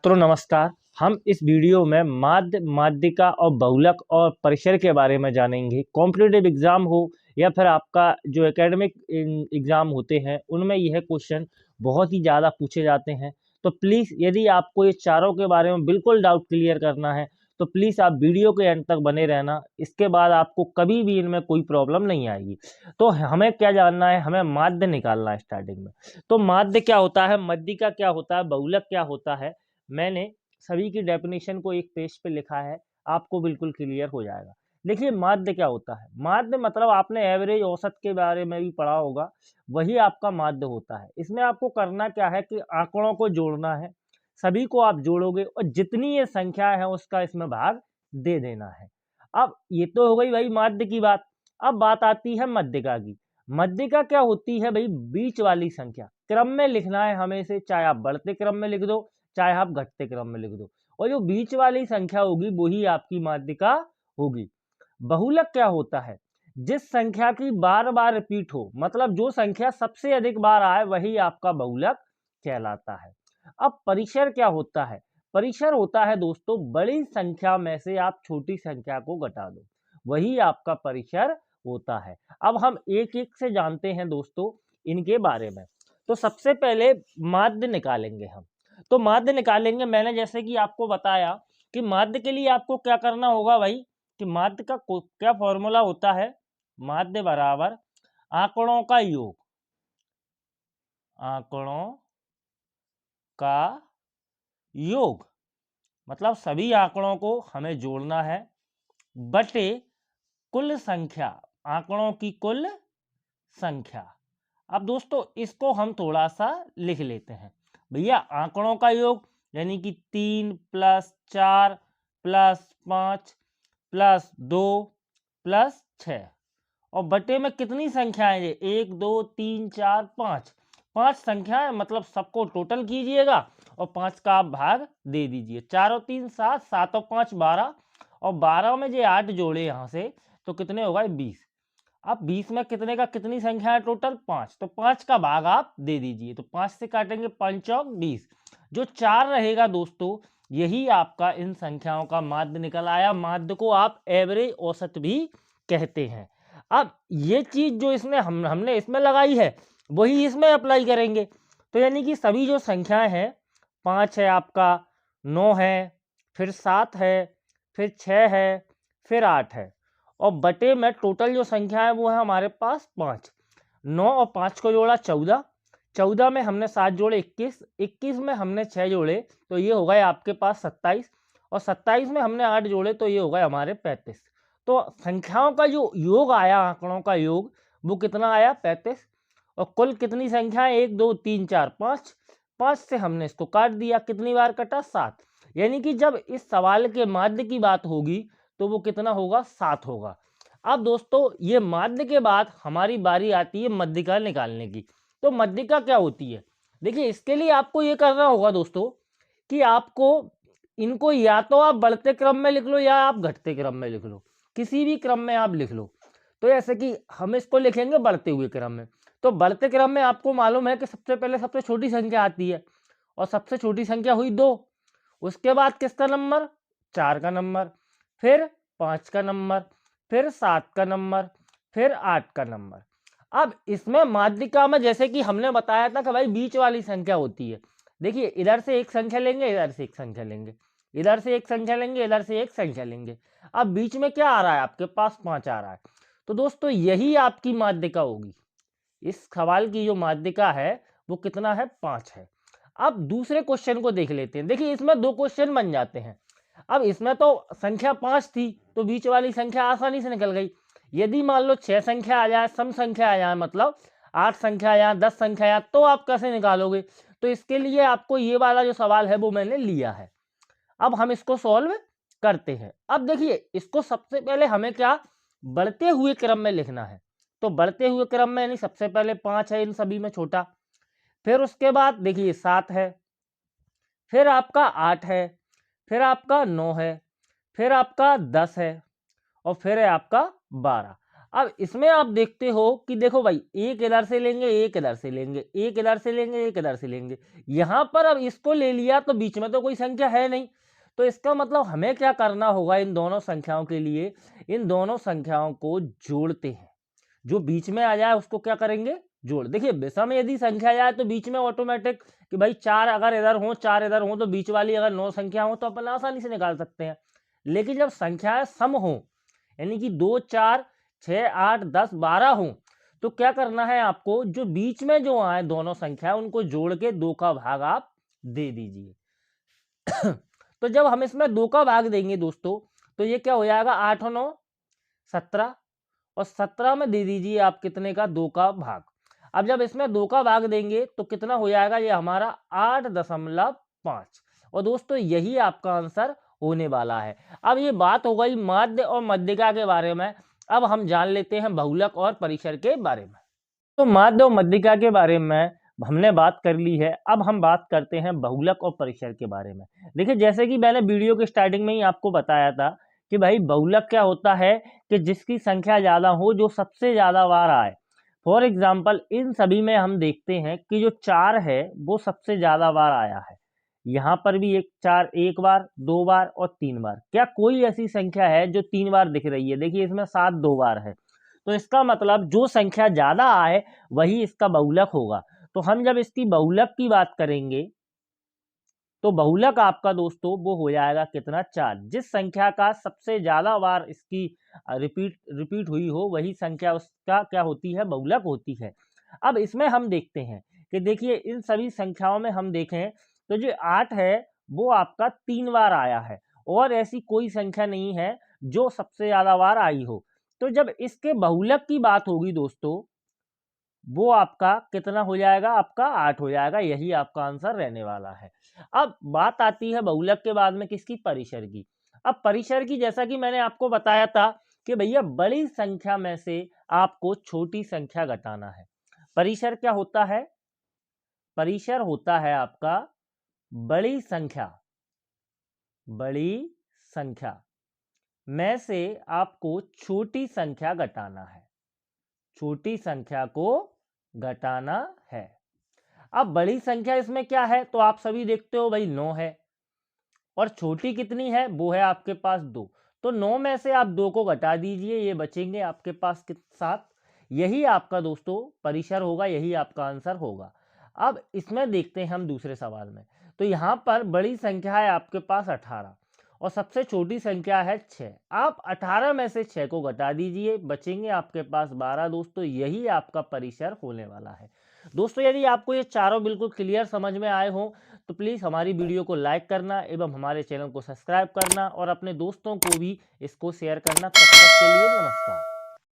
छात्रों नमस्कार। हम इस वीडियो में माध्य, माध्यिका और बहुलक और परिसर के बारे में जानेंगे। कॉम्पिटिटिव एग्जाम हो या फिर आपका जो एकेडमिक एग्जाम होते हैं उनमें यह क्वेश्चन बहुत ही ज़्यादा पूछे जाते हैं। तो प्लीज़ यदि आपको ये चारों के बारे में बिल्कुल डाउट क्लियर करना है तो प्लीज़ आप वीडियो के एंड तक बने रहना। इसके बाद आपको कभी भी इनमें कोई प्रॉब्लम नहीं आएगी। तो हमें क्या जानना है, हमें माध्य निकालना है स्टार्टिंग में। तो माध्य क्या होता है, मध्यिका क्या होता है, बहुलक क्या होता है, मैंने सभी की डेफिनेशन को एक पेज पे लिखा है, आपको बिल्कुल क्लियर हो जाएगा। देखिए माध्य क्या होता है। माध्य मतलब आपने एवरेज औसत के बारे में भी पढ़ा होगा, वही आपका माध्य होता है। इसमें आपको करना क्या है कि आंकड़ों को जोड़ना है, सभी को आप जोड़ोगे और जितनी ये संख्या है उसका इसमें भाग दे देना है। अब ये तो हो गई भाई माध्य की बात। अब बात आती है मध्यिका की। मध्यिका क्या होती है भाई, बीच वाली संख्या। क्रम में लिखना है हमें इसे, चाहे आप बढ़ते क्रम में लिख दो चाहे आप घटते क्रम में लिख दो, और जो बीच वाली संख्या होगी वही आपकी माध्यिका होगी। बहुलक क्या होता है, जिस संख्या की बार बार रिपीट हो, मतलब जो संख्या सबसे अधिक बार आए वही आपका बहुलक कहलाता है। अब परिसर क्या होता है, परिसर होता है दोस्तों बड़ी संख्या में से आप छोटी संख्या को घटा दो, वही आपका परिसर होता है। अब हम एक एक से जानते हैं दोस्तों इनके बारे में। तो सबसे पहले माध्य निकालेंगे हम। तो माध्य निकालेंगे, मैंने जैसे कि आपको बताया कि माध्य के लिए आपको क्या करना होगा भाई, कि माध्य का क्या फॉर्मूला होता है, माध्य बराबर आंकड़ों का योग, आंकड़ों का योग मतलब सभी आंकड़ों को हमें जोड़ना है, बटे कुल संख्या, आंकड़ों की कुल संख्या। अब दोस्तों इसको हम थोड़ा सा लिख लेते हैं। भैया आंकड़ों का योग यानी कि 3 + 4 + 5 + 2 + 6, और बटे में कितनी संख्याएं हैं, 1 2 3 4 5, 5 संख्याएं, मतलब सबको टोटल कीजिएगा और 5 का आप भाग दे दीजिए। 4 और 3 7, 7 और 5 12, और 12 में जो 8 जोड़े यहाँ से तो कितने हो गए 20। अब 20 में कितने का कितनी संख्या है टोटल 5, तो 5 का भाग आप दे दीजिए। तो 5 से काटेंगे 5 और 20, जो 4 रहेगा दोस्तों यही आपका इन संख्याओं का माध्य निकल आया। माध्य को आप एवरेज औसत भी कहते हैं। अब ये चीज जो इसने हमने इसमें लगाई है वही इसमें अप्लाई करेंगे। तो यानी कि सभी जो संख्याएं हैं, 5 है आपका, 9 है, फिर 7 है, फिर 6 है, फिर 8 है, और बटे में टोटल जो संख्या है वो है हमारे पास 5। 9 और 5 को जोड़ा 14, 14 में हमने 7 जोड़े 21, 21 में हमने 6 जोड़े तो ये हो गए आपके पास 27, और 27 में हमने 8 जोड़े तो ये हो गए हमारे 35। तो संख्याओं का जो योग आया, आंकड़ों का योग, वो कितना आया 35। और कुल कितनी संख्या है 1 2 3 4 5, 5 से हमने इसको काट दिया, कितनी बार कटा 7। यानी कि जब इस सवाल के माध्य की बात होगी तो वो कितना होगा 7 होगा। अब दोस्तों ये माध्य के बाद हमारी बारी आती है मध्यिका निकालने की। तो मध्यिका क्या होती है, देखिए इसके लिए आपको ये करना होगा दोस्तों कि आपको इनको या तो आप बढ़ते क्रम में लिख लो या आप घटते क्रम में लिख लो, किसी भी क्रम में आप लिख लो। तो जैसे कि हम इसको लिखेंगे बढ़ते हुए क्रम में। तो बढ़ते क्रम में आपको मालूम है कि सबसे पहले सबसे छोटी संख्या आती है, और सबसे छोटी संख्या हुई 2, उसके बाद किसका नंबर 4 का नंबर, फिर 5 का नंबर, फिर 7 का नंबर, फिर 8 का नंबर। अब इसमें माध्यिका में जैसे कि हमने बताया था कि भाई बीच वाली संख्या होती है। देखिए इधर से एक संख्या लेंगे, इधर से एक संख्या लेंगे, इधर से एक संख्या लेंगे, इधर से एक संख्या लेंगे। अब बीच में क्या आ रहा है आपके पास 5 आ रहा है। तो दोस्तों यही आपकी माध्यिका होगी। इस सवाल की जो माध्यिका है वो कितना है 5 है। अब दूसरे क्वेश्चन को देख लेते हैं। देखिए इसमें 2 क्वेश्चन बन जाते हैं। अब इसमें तो संख्या 5 थी तो बीच वाली संख्या आसानी से निकल गई। यदि मान लो 6 संख्या आ जाए, सम संख्या आ जाए, मतलब 8 संख्या आ जाए, 10 संख्या आ जाए, तो आप कैसे निकालोगे। तो इसके लिए आपको ये वाला जो सवाल है वो मैंने लिया है। अब हम इसको सॉल्व करते हैं। अब देखिए इसको सबसे पहले हमें क्या बढ़ते हुए क्रम में लिखना है। तो बढ़ते हुए क्रम में यानी सबसे पहले 5 है इन सभी में छोटा, फिर उसके बाद देखिए 7 है, फिर आपका 8 है, फिर आपका 9 है, फिर आपका 10 है, और फिर है आपका 12। अब इसमें आप देखते हो कि देखो भाई, एक इधर से लेंगे, एक इधर से लेंगे, एक इधर से लेंगे, एक इधर से लेंगे। यहां पर अब इसको ले लिया तो बीच में तो कोई संख्या है नहीं, तो इसका मतलब हमें क्या करना होगा, इन दोनों संख्याओं के लिए इन दोनों संख्याओं को जोड़ते हैं। जो बीच में आ जाए उसको क्या करेंगे, जोड़। देखिए विषम यदि संख्या जाए तो बीच में ऑटोमेटिक कि भाई 4 अगर इधर हो, 4 इधर हो, तो बीच वाली अगर 9 संख्या हो तो अपन आसानी से निकाल सकते हैं। लेकिन जब संख्याएं सम हो, यानी कि 2, 4, 6, 8, 10, 12 हो, तो क्या करना है आपको, जो बीच में जो आए दोनों संख्या उनको जोड़ के 2 का भाग आप दे दीजिए। तो जब हम इसमें 2 का भाग देंगे दोस्तों, तो ये क्या हो जाएगा, 8 और 9 17, और 17 में दे दीजिए आप कितने का, 2 का भाग। अब जब इसमें 2 का भाग देंगे तो कितना हो जाएगा, ये हमारा 8.5, और दोस्तों यही आपका आंसर होने वाला है। अब ये बात हो गई माध्य और मध्यिका के बारे में। अब हम जान लेते हैं बहुलक और परिसर के बारे में। तो माध्य और मध्यिका के बारे में हमने बात कर ली है, अब हम बात करते हैं बहुलक और परिसर के बारे में। देखिए जैसे कि मैंने वीडियो के स्टार्टिंग में ही आपको बताया था कि भाई बहुलक क्या होता है, कि जिसकी संख्या ज़्यादा हो, जो सबसे ज़्यादा बार आए। फॉर एग्जाम्पल इन सभी में हम देखते हैं कि जो 4 है वो सबसे ज़्यादा बार आया है। यहाँ पर भी 4 एक बार, 2 बार और 3 बार। क्या कोई ऐसी संख्या है जो 3 बार दिख रही है? देखिए इसमें 7 2 बार है, तो इसका मतलब जो संख्या ज़्यादा आए वही इसका बहुलक होगा। तो हम जब इसकी बहुलक की बात करेंगे तो बहुलक आपका दोस्तों वो हो जाएगा कितना, 4। जिस संख्या का सबसे ज्यादा बार इसकी रिपीट हुई हो वही संख्या उसका क्या होती है, बहुलक होती है। अब इसमें हम देखते हैं कि देखिए इन सभी संख्याओं में हम देखें तो जो 8 है वो आपका 3 बार आया है, और ऐसी कोई संख्या नहीं है जो सबसे ज्यादा बार आई हो। तो जब इसके बहुलक की बात होगी दोस्तों, वो आपका कितना हो जाएगा, आपका 8 हो जाएगा। यही आपका आंसर रहने वाला है। अब बात आती है बहुलक के बाद में किसकी, परिसर की। अब परिसर की, जैसा कि मैंने आपको बताया था कि भैया बड़ी संख्या में से आपको छोटी संख्या घटाना है। परिसर क्या होता है, परिसर होता है आपका बड़ी संख्या में से आपको छोटी संख्या घटाना है, छोटी संख्या को घटाना है। अब बड़ी संख्या इसमें क्या है, तो आप सभी देखते हो भाई 9 है, और छोटी कितनी है, वो है आपके पास 2। तो 9 में से आप 2 को घटा दीजिए, ये बचेंगे आपके पास 7। यही आपका दोस्तों परिसर होगा, यही आपका आंसर होगा। अब इसमें देखते हैं हम दूसरे सवाल में। तो यहाँ पर बड़ी संख्या है आपके पास 18, और सबसे छोटी संख्या है 6। आप 18 में से 6 को घटा दीजिए, बचेंगे आपके पास 12। दोस्तों यही आपका परिसर होने वाला है। दोस्तों यदि आपको ये चारों बिल्कुल क्लियर समझ में आए हों तो प्लीज़ हमारी वीडियो को लाइक करना एवं हमारे चैनल को सब्सक्राइब करना और अपने दोस्तों को भी इसको शेयर करना। तब तक के लिए नमस्कार।